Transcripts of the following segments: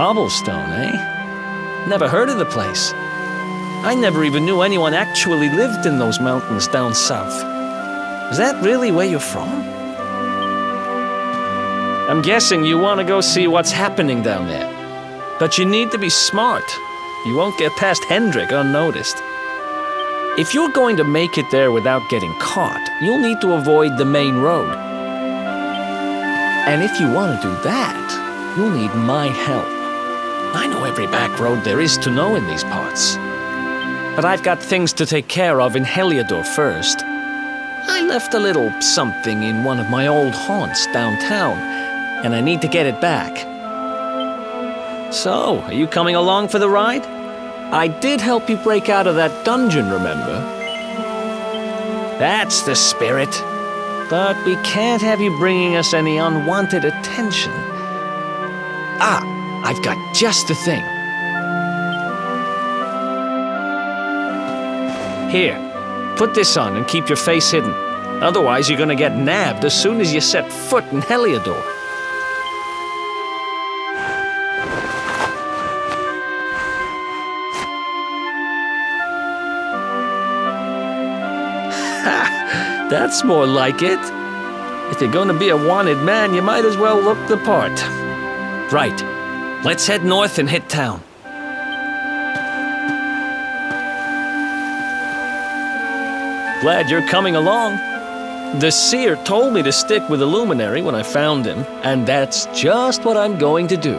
Cobblestone, eh? Never heard of the place. I never even knew anyone actually lived in those mountains down south. Is that really where you're from? I'm guessing you want to go see what's happening down there. But you need to be smart. You won't get past Hendrik unnoticed. If you're going to make it there without getting caught, you'll need to avoid the main road. And if you want to do that, you'll need my help. I know every back road there is to know in these parts. But I've got things to take care of in Heliodor first. I left a little something in one of my old haunts downtown, and I need to get it back. So, are you coming along for the ride? I did help you break out of that dungeon, remember? That's the spirit. But we can't have you bringing us any unwanted attention. Ah, I've got just the thing. Here, put this on and keep your face hidden. Otherwise, you're gonna get nabbed as soon as you set foot in Heliodor. Ha! That's more like it. If you're gonna be a wanted man, you might as well look the part. Right. Let's head north and hit town. Glad you're coming along. The seer told me to stick with the Luminary when I found him, and that's just what I'm going to do.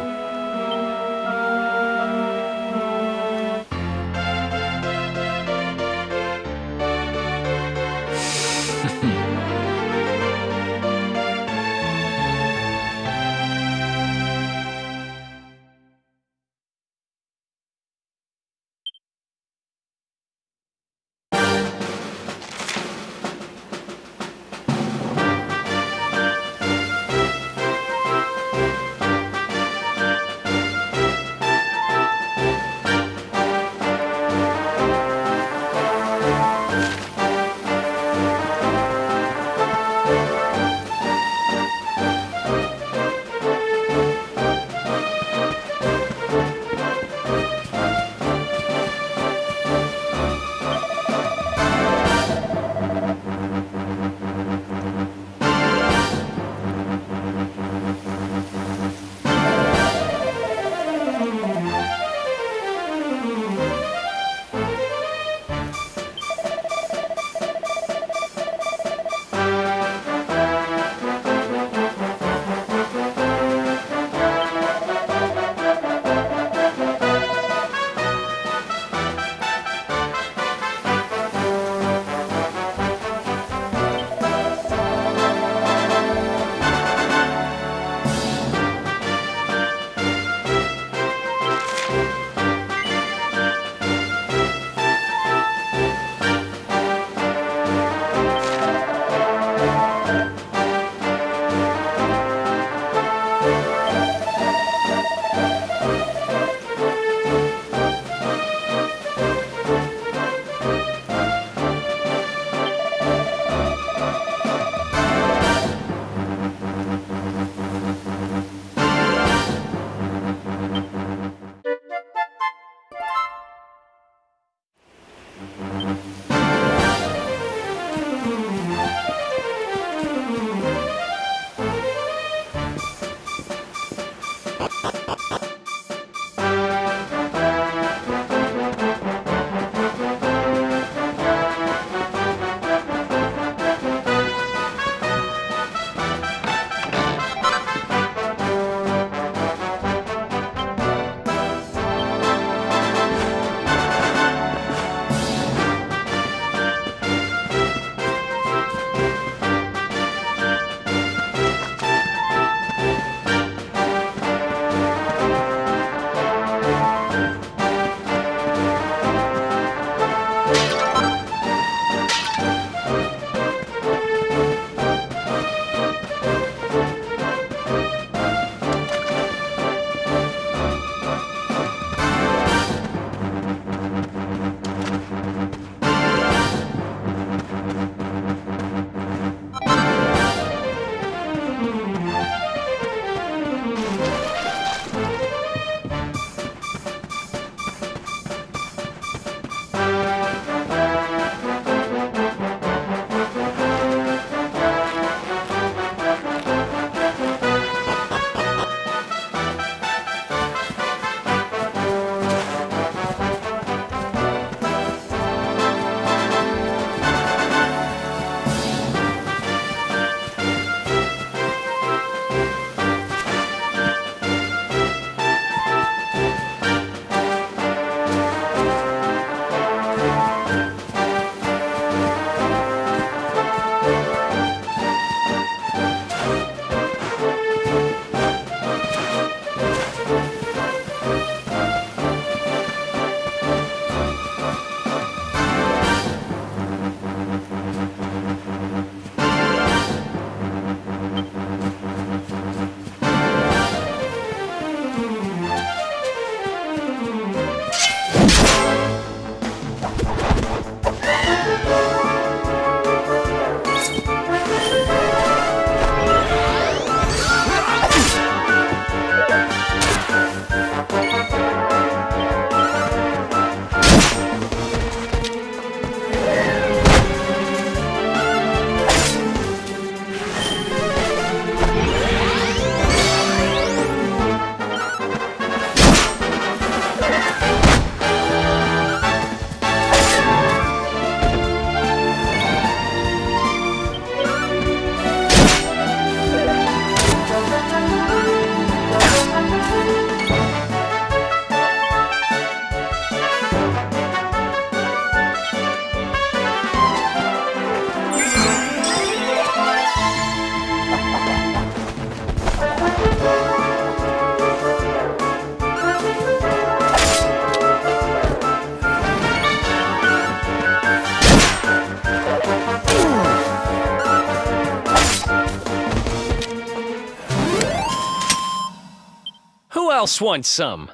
Who else wants some?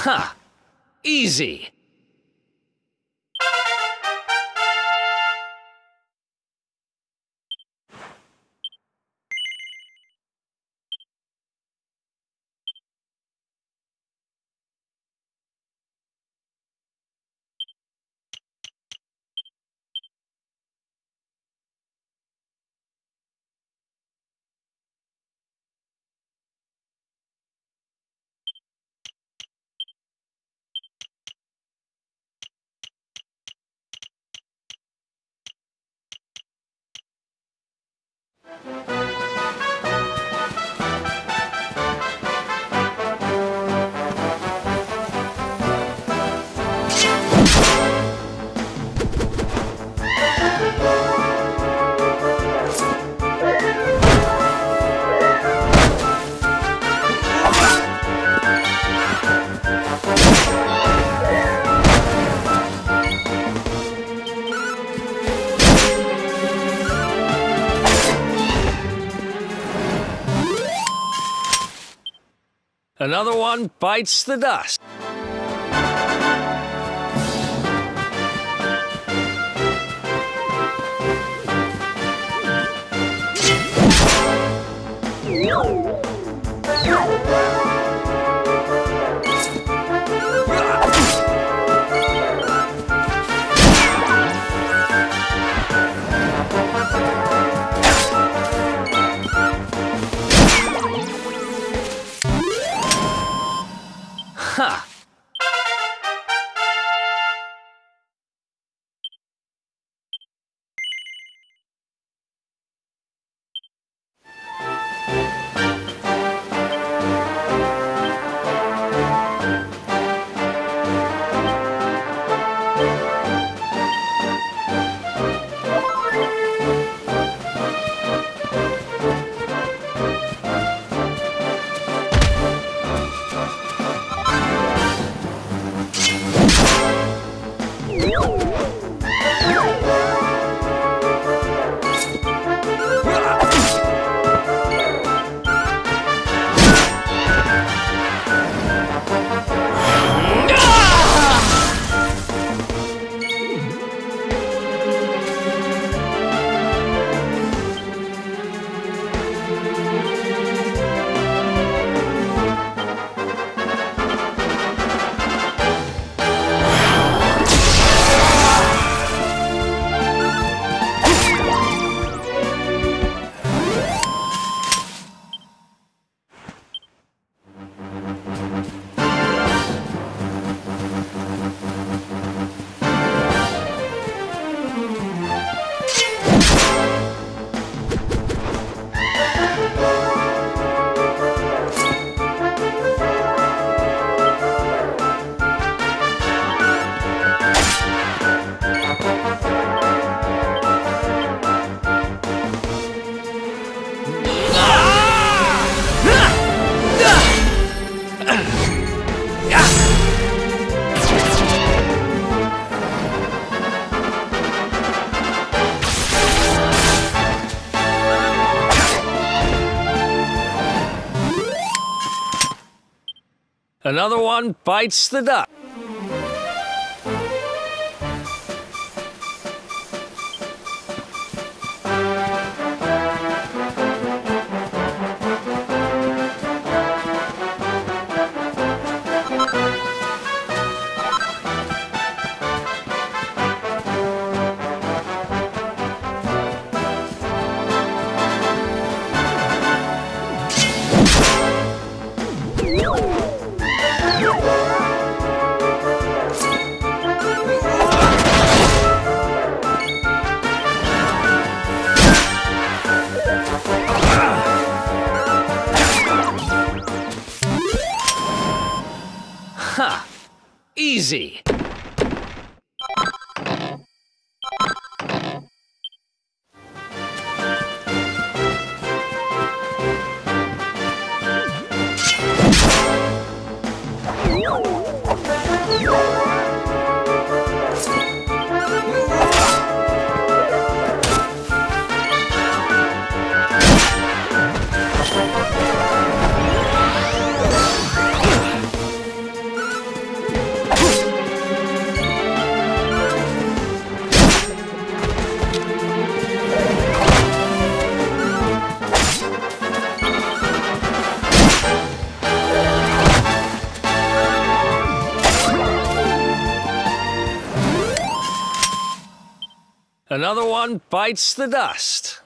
Ha! Easy! Another one bites the dust. Ha! Another one bites the dust. Ha! Easy! Another one bites the dust.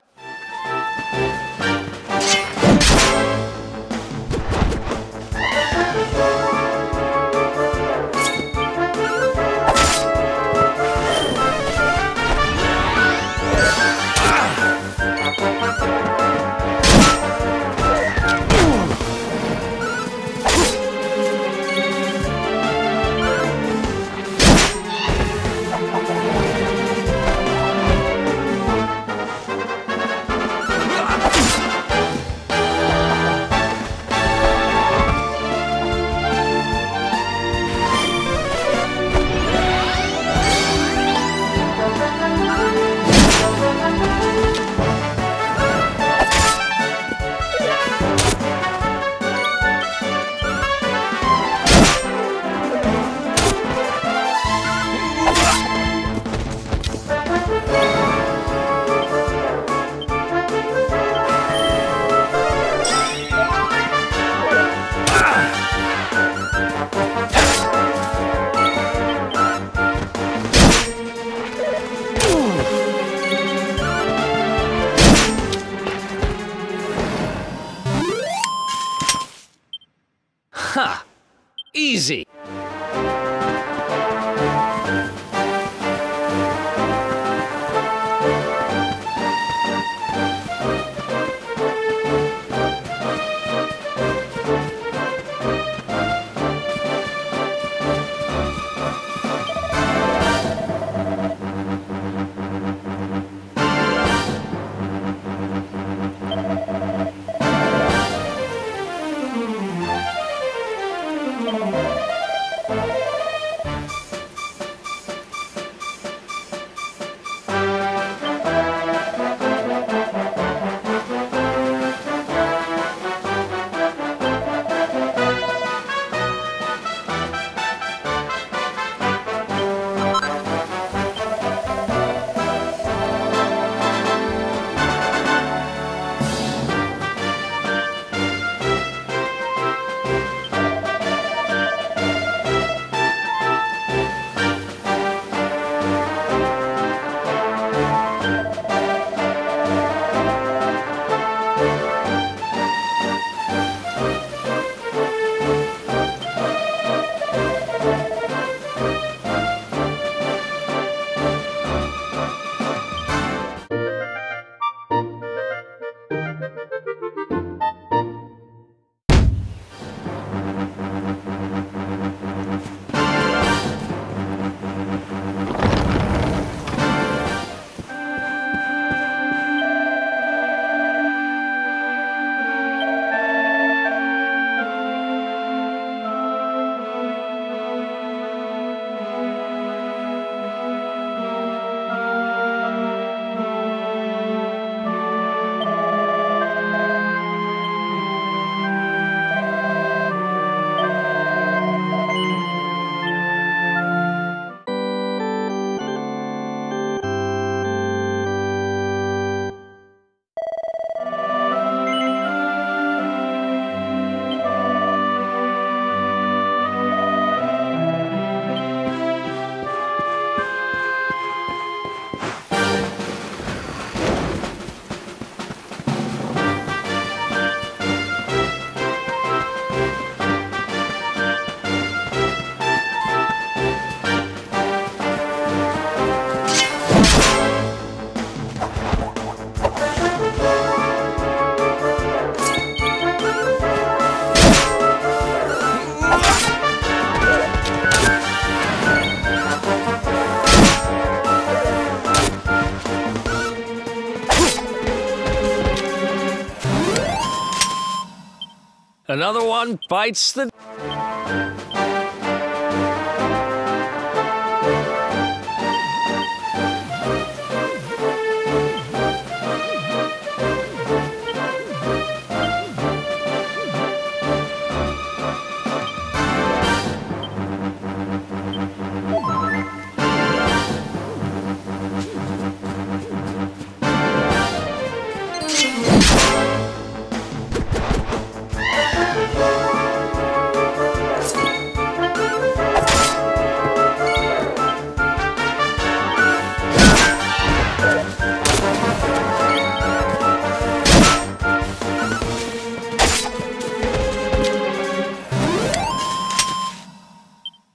Another one bites the...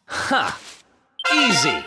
Ha! Easy!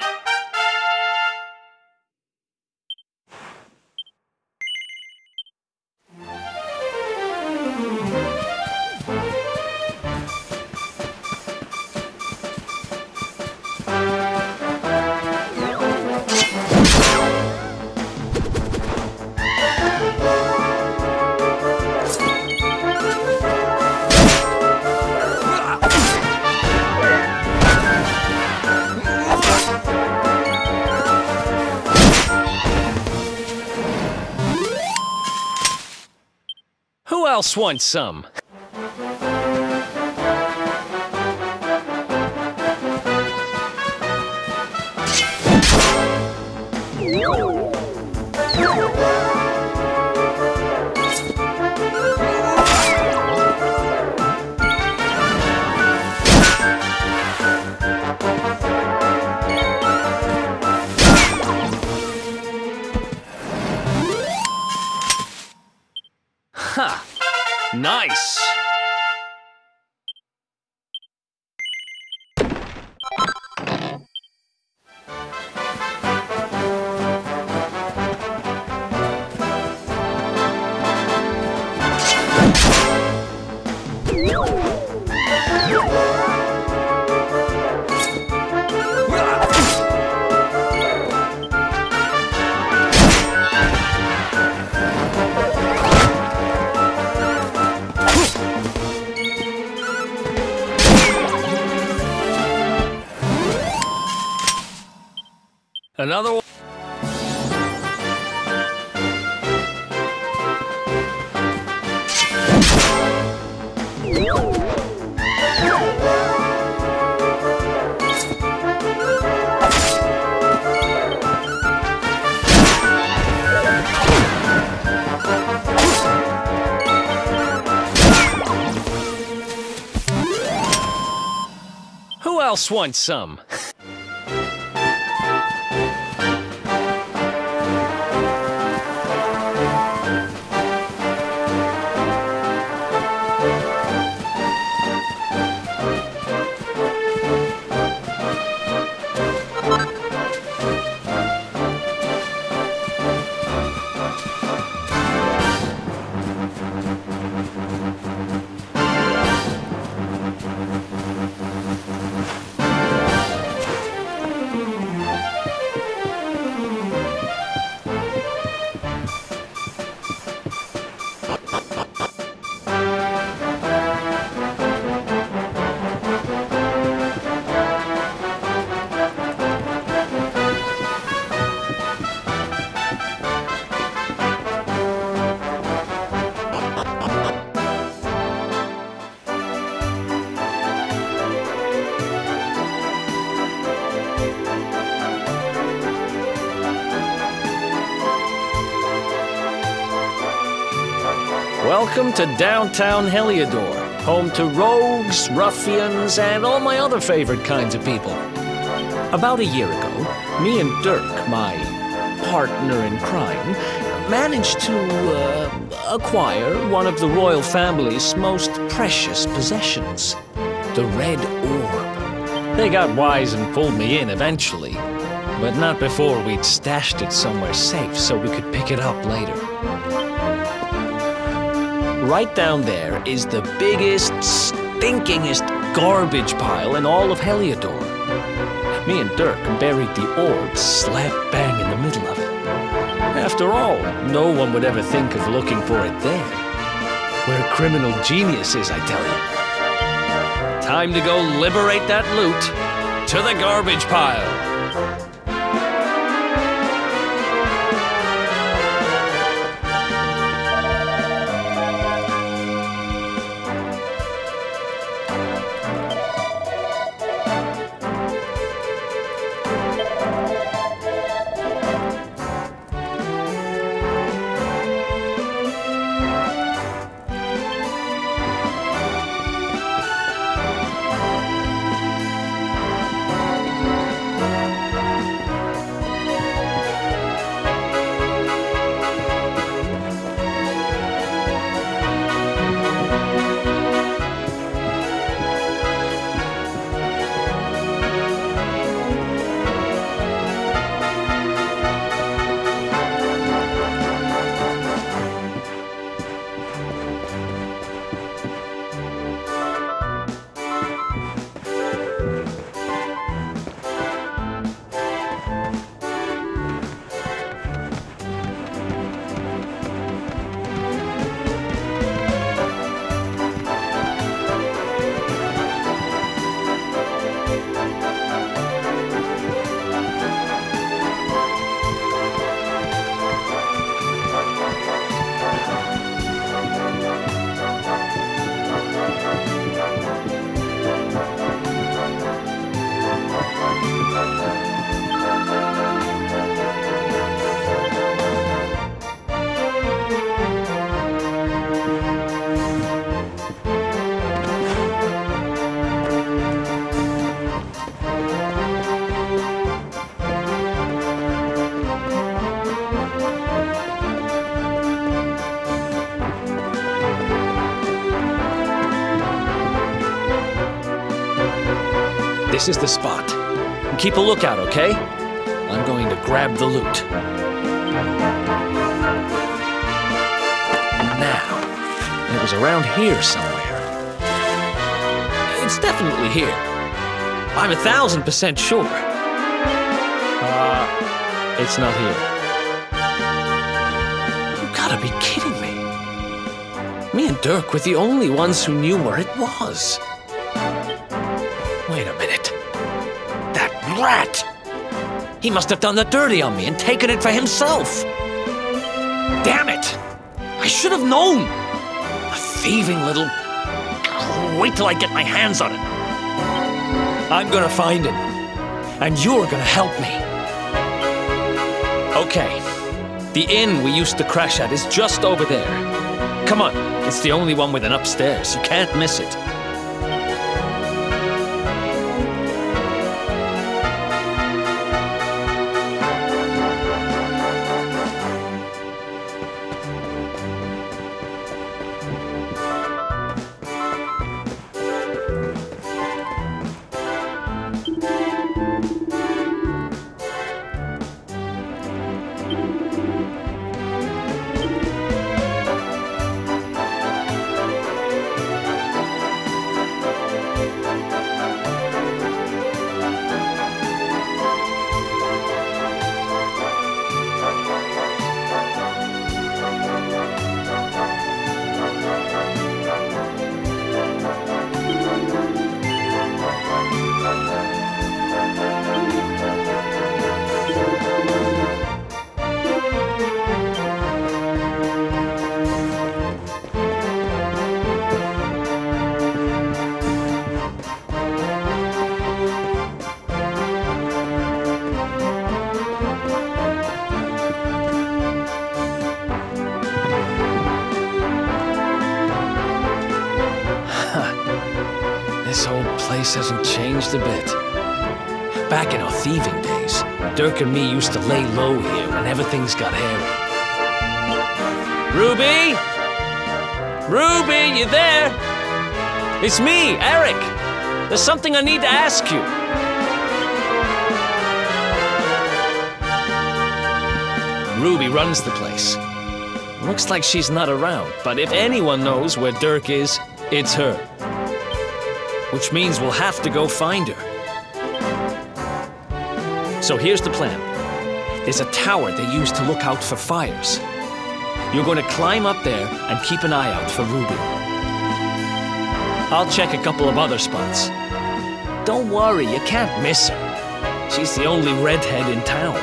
Who else wants some? Ha! Nice! Another one. Who else wants some? Welcome to downtown Heliodor, home to rogues, ruffians, and all my other favorite kinds of people. About a year ago, me and Dirk, my partner in crime, managed to acquire one of the royal family's most precious possessions, the Red Orb. They got wise and pulled me in eventually, but not before we'd stashed it somewhere safe so we could pick it up later. Right down there is the biggest, stinkingest garbage pile in all of Heliodor. Me and Dirk buried the orb slap bang in the middle of it. After all, no one would ever think of looking for it there. We're criminal geniuses, I tell you. Time to go liberate that loot to the garbage pile. This is the spot. Keep a lookout, okay? I'm going to grab the loot. Now, it was around here somewhere. It's definitely here. I'm 1000% sure. It's not here. You gotta be kidding me. Me and Dirk were the only ones who knew where it was. Wait a minute. That rat! He must have done the dirty on me and taken it for himself. Damn it! I should have known! A thieving little... Wait till I get my hands on it. I'm gonna find him. And you're gonna help me. Okay. The inn we used to crash at is just over there. Come on. It's the only one with an upstairs. You can't miss it. This whole place hasn't changed a bit. Back in our thieving days, Dirk and me used to lay low here whenever things got hairy. Ruby? Ruby, you there? It's me, Erik. There's something I need to ask you. Ruby runs the place. Looks like she's not around, but if anyone knows where Dirk is, it's her. Which means we'll have to go find her. So here's the plan. There's a tower they use to look out for fires. You're going to climb up there and keep an eye out for Ruby. I'll check a couple of other spots. Don't worry, you can't miss her. She's the only redhead in town.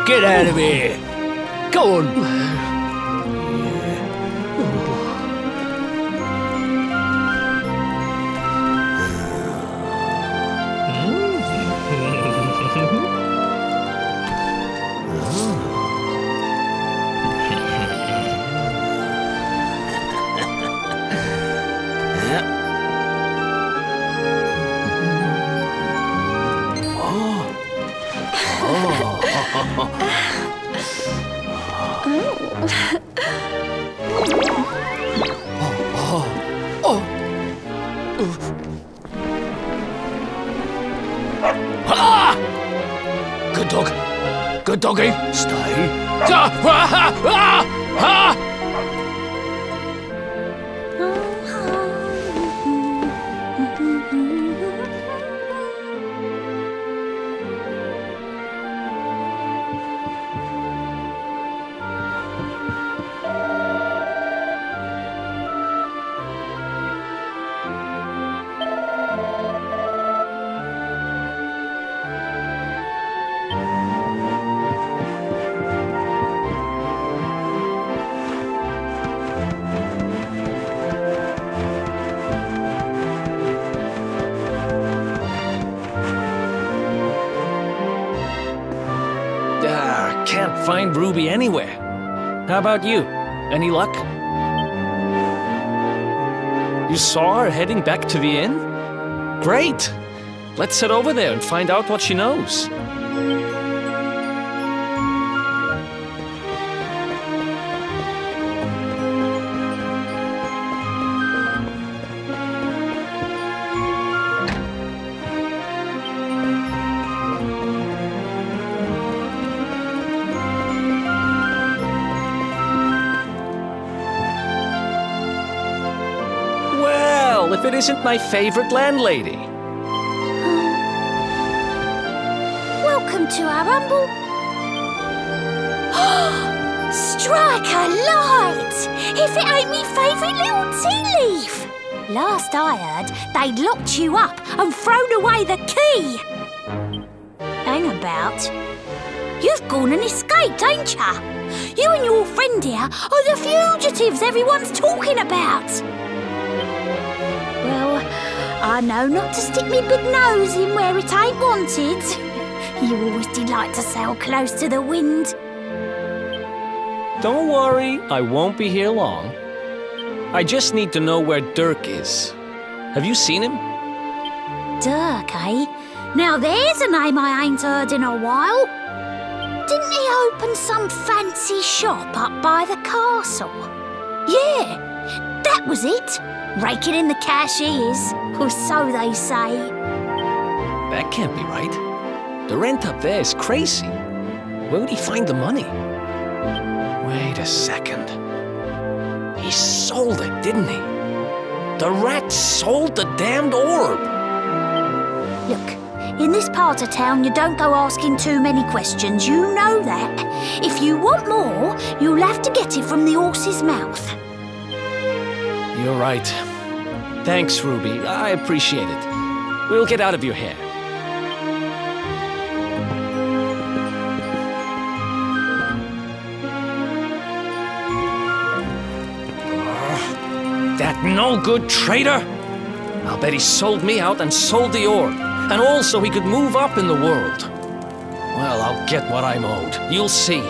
Get out of here! Go on! Good dog. Good doggy. Stay. Can't find Ruby anywhere. How about you? Any luck? You saw her heading back to the inn? Great! Let's head over there and find out what she knows. If it isn't my favorite landlady. Welcome to our humble... Strike a light! If it ain't me favourite little tea leaf! Last I heard, they'd locked you up and thrown away the key. Hang about. You've gone and escaped, ain't ya? You and your friend here are the fugitives everyone's talking about. Well, I know not to stick me big nose in where it ain't wanted. You always delight to sail close to the wind. Don't worry, I won't be here long. I just need to know where Dirk is. Have you seen him? Dirk, eh? Now there's a name I ain't heard in a while. Didn't he open some fancy shop up by the castle? Yeah, that was it. Raking in the cash he is, or so they say. That can't be right. The rent up there is crazy. Where would he find the money? Wait a second. He sold it, didn't he? The rat sold the damned orb! Look, in this part of town, you don't go asking too many questions. You know that. If you want more, you'll have to get it from the horse's mouth. You're right. Thanks, Ruby. I appreciate it. We'll get out of your hair. That no-good traitor! I'll bet he sold me out and sold the orb. And also he could move up in the world. Well, I'll get what I'm owed. You'll see.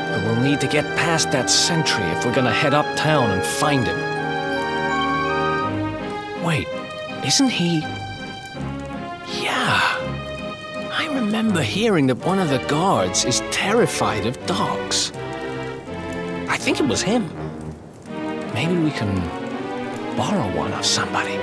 But we'll need to get past that sentry if we're gonna head uptown and find him. Wait, isn't he... Yeah. I remember hearing that one of the guards is terrified of dogs. I think it was him. Maybe we can borrow one of somebody.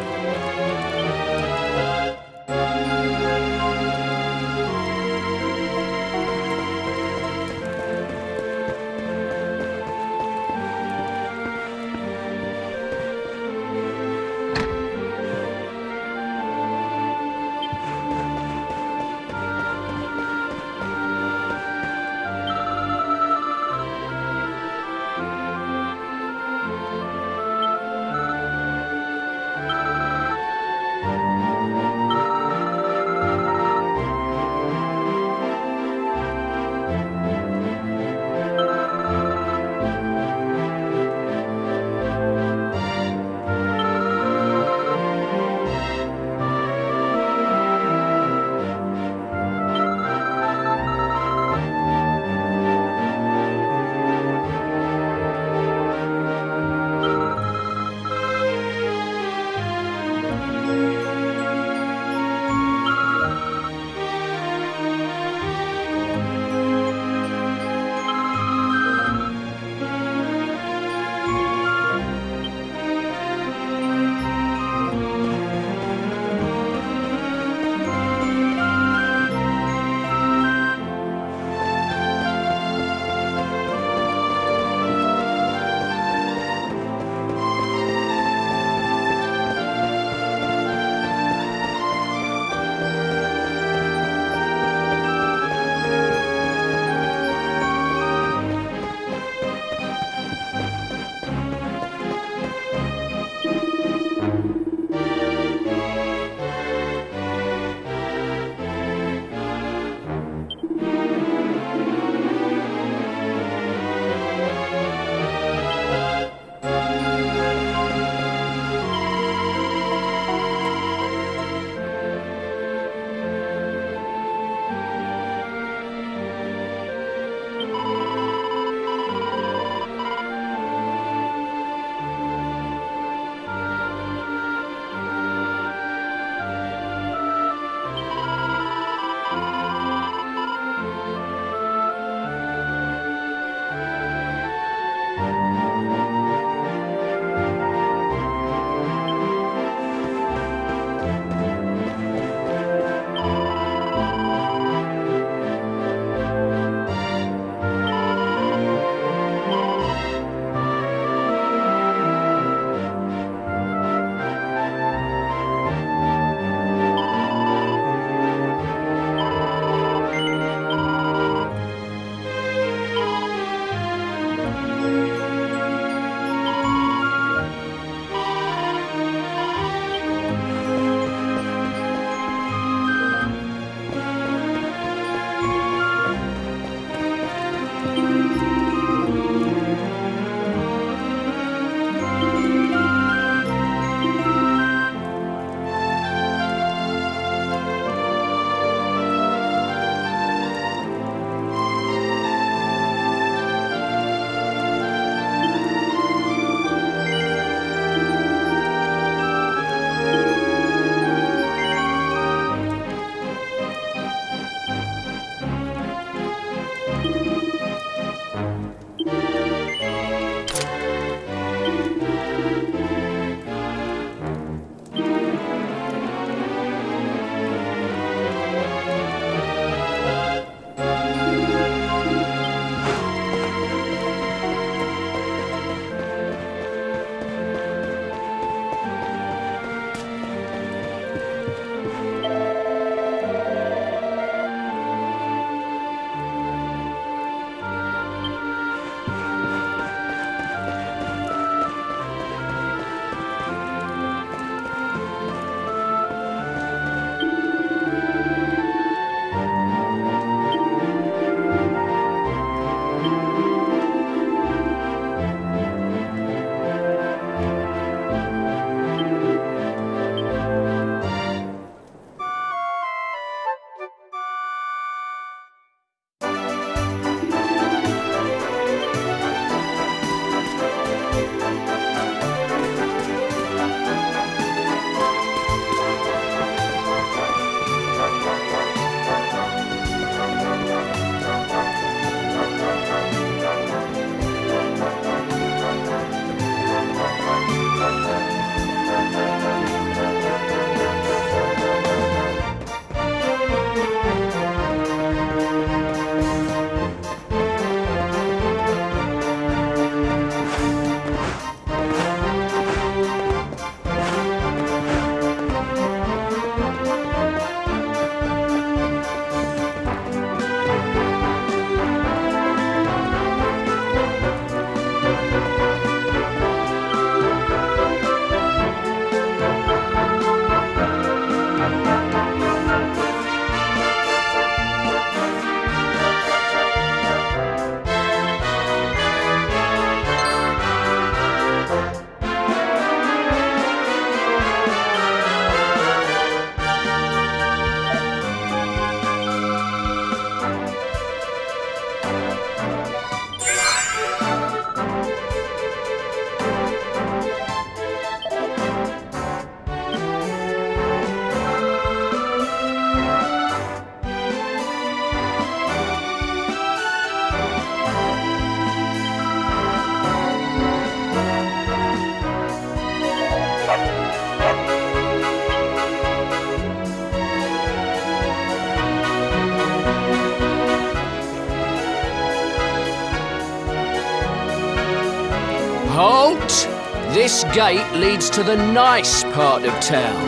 Halt! This gate leads to the nice part of town.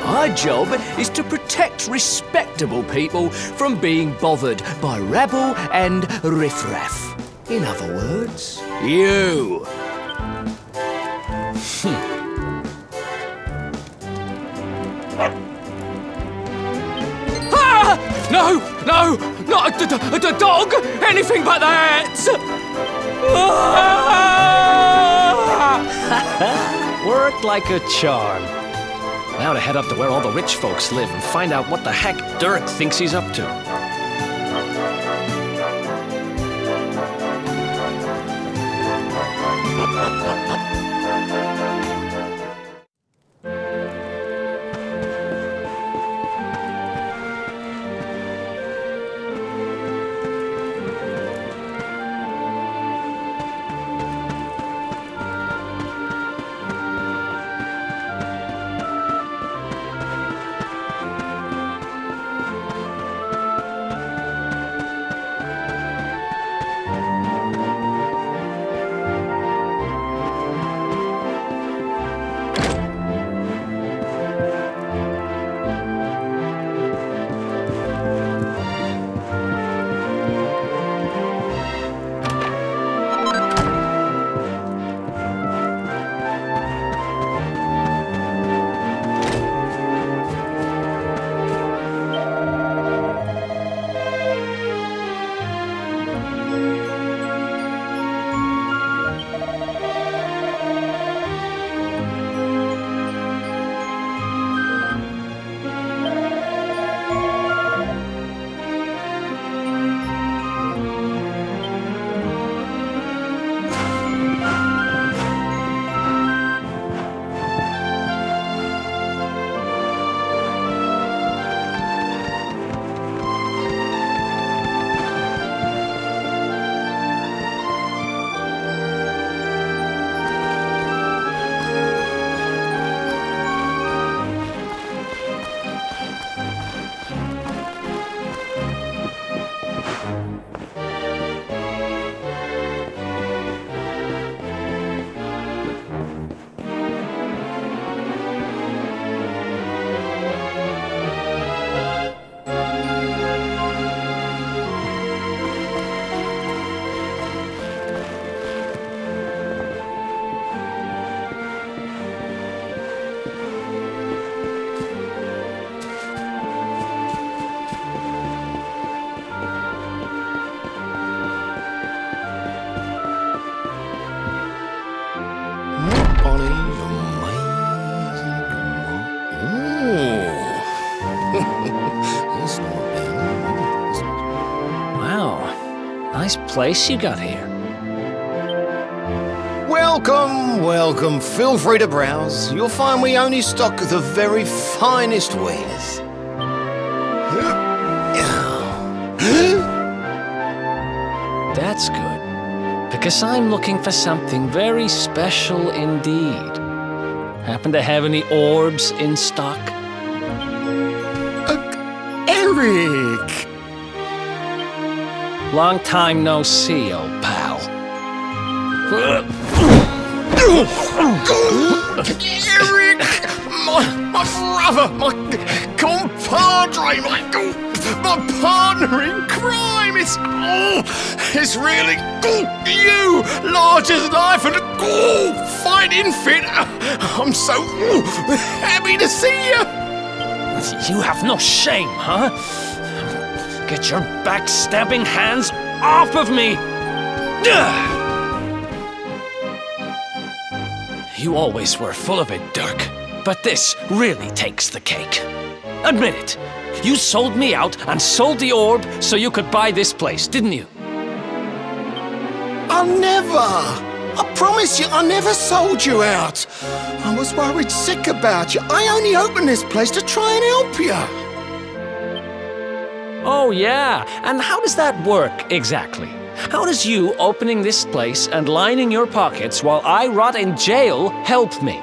My job is to protect respectable people from being bothered by rabble and riffraff. In other words, you. Ah! No! No! Not a dog! Anything but that! Worked like a charm. Now to head up to where all the rich folks live and find out what the heck Dirk thinks he's up to. Nice place you got here. Welcome, welcome. Feel free to browse. You'll find we only stock the very finest wares. That's good, because I'm looking for something very special indeed. Happen to have any orbs in stock? Erik! Long time no see, old pal. Erik! My brother, my compadre, my partner in crime! It's really you! Large as life and fighting fit! I'm so happy to see you! You have no shame, huh? Get your backstabbing hands off of me! You always were full of it, Dirk. But this really takes the cake. Admit it. You sold me out and sold the orb so you could buy this place, didn't you? I never! I promise you, I never sold you out. I was worried sick about you. I only opened this place to try and help you. Oh, yeah. And how does that work, exactly? How does you opening this place and lining your pockets while I rot in jail help me?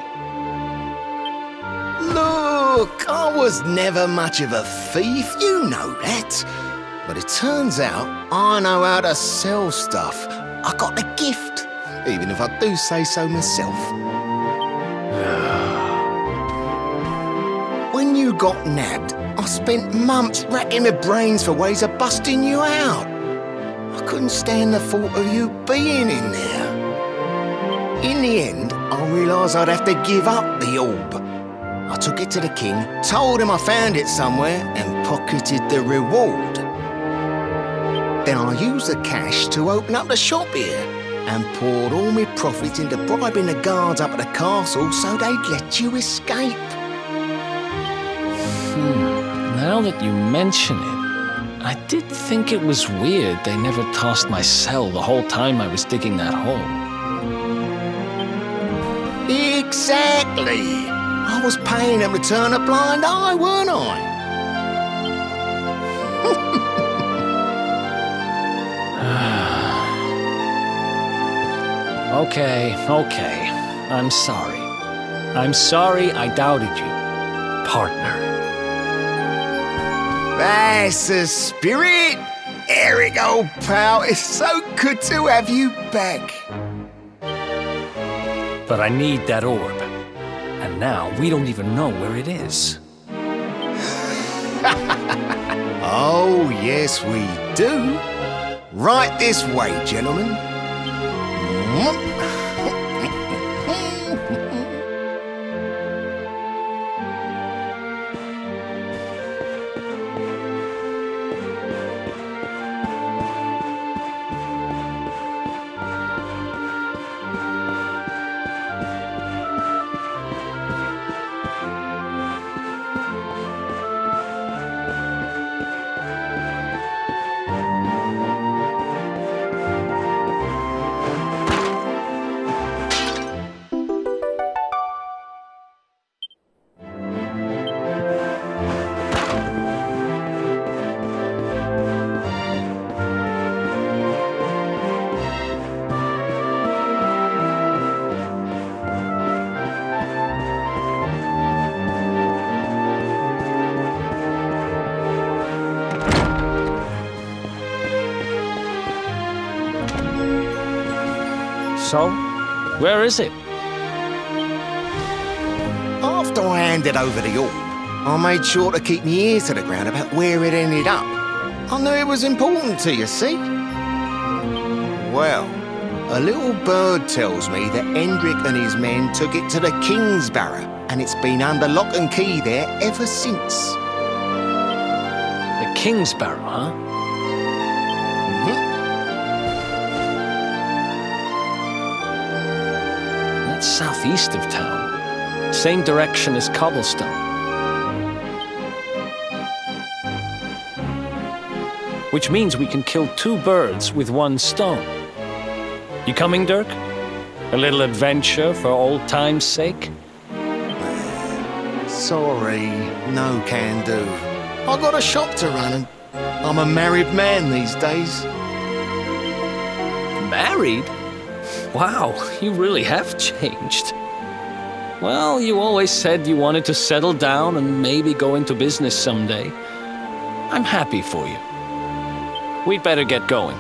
Look, I was never much of a thief, you know that. But it turns out I know how to sell stuff. I got a gift. even if I do say so myself. When you got nabbed, I spent months racking my brains for ways of busting you out. I couldn't stand the thought of you being in there. In the end, I realised I'd have to give up the orb. I took it to the king, told him I found it somewhere, and pocketed the reward. Then I used the cash to open up the shop here, and poured all my profits into bribing the guards up at the castle so they'd let you escape. Now that you mention it, I did think it was weird they never tossed my cell the whole time I was digging that hole. Exactly! I was paying them to turn a blind eye, weren't I? Okay. I'm sorry. I'm sorry I doubted you, partner. That's the spirit! Erik, old pal, it's so good to have you back. But I need that orb. And now we don't even know where it is. Oh, yes, we do. Right this way, gentlemen. So, where is it? After I handed over the orb, I made sure to keep my ears to the ground about where it ended up. I knew it was important to you, see? Well, a little bird tells me that Hendrik and his men took it to the King's Barrow, and it's been under lock and key there ever since. The King's Barrow, huh? That's southeast of town. Same direction as Cobblestone. Which means we can kill two birds with one stone. You coming, Dirk? A little adventure for old time's sake? Sorry, no can do. I got a shop to run and I'm a married man these days. Married? Wow, you really have changed. Well, you always said you wanted to settle down and maybe go into business someday. I'm happy for you. We'd better get going.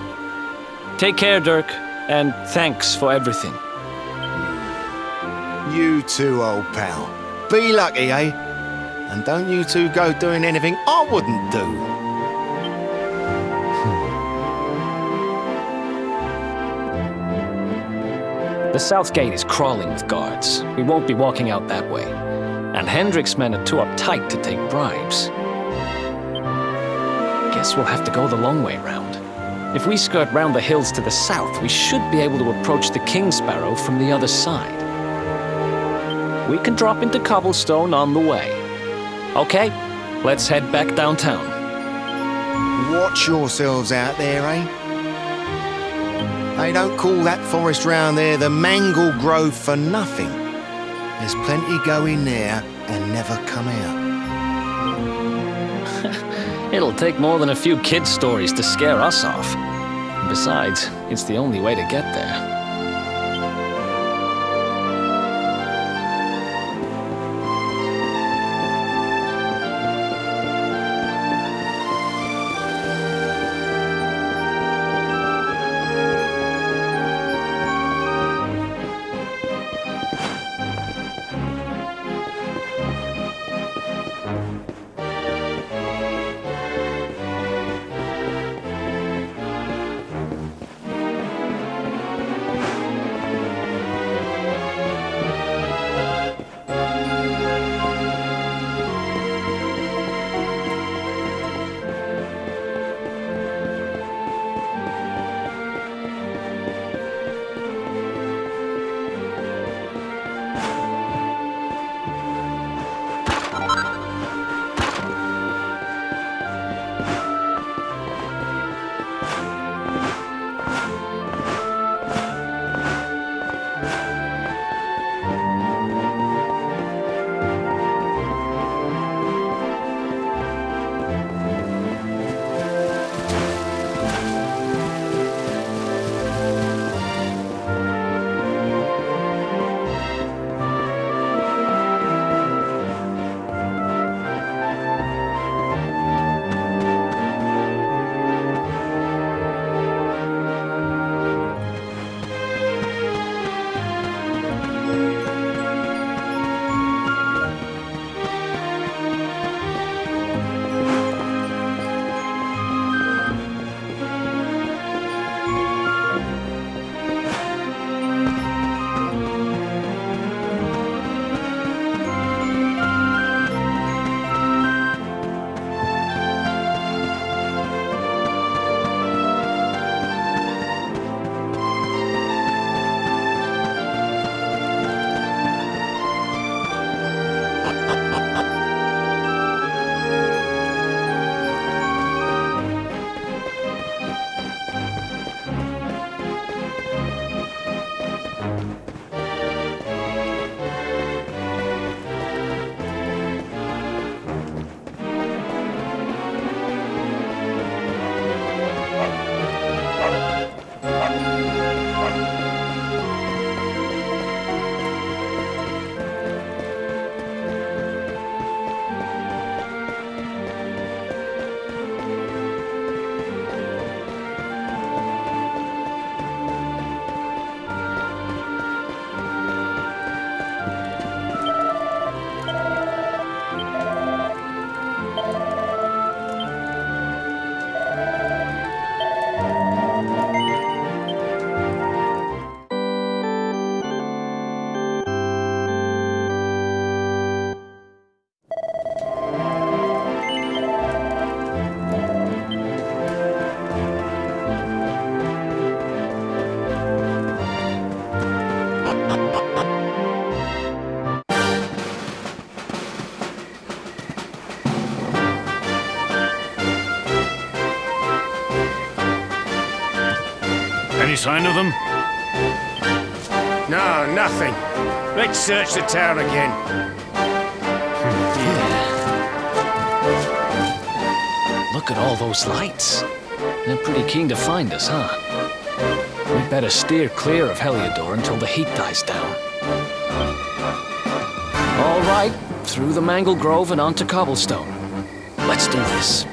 Take care, Dirk, and thanks for everything. You too, old pal. Be lucky, eh? And don't you two go doing anything I wouldn't do. The south gate is crawling with guards. We won't be walking out that way. And Hendrik's men are too uptight to take bribes. Guess we'll have to go the long way round. If we skirt round the hills to the south, we should be able to approach the King's Barrow from the other side. We can drop into Cobblestone on the way. Okay, let's head back downtown. Watch yourselves out there, eh? They don't call that forest round there the Mangle Grove for nothing. There's plenty go in there and never come out. It'll take more than a few kid stories to scare us off. Besides, it's the only way to get there. Any sign of them? No, nothing. Let's search the town again. Look at all those lights. They're pretty keen to find us, huh? We better steer clear of Heliodor until the heat dies down. All right, through the Mangle Grove and onto Cobblestone. Let's do this.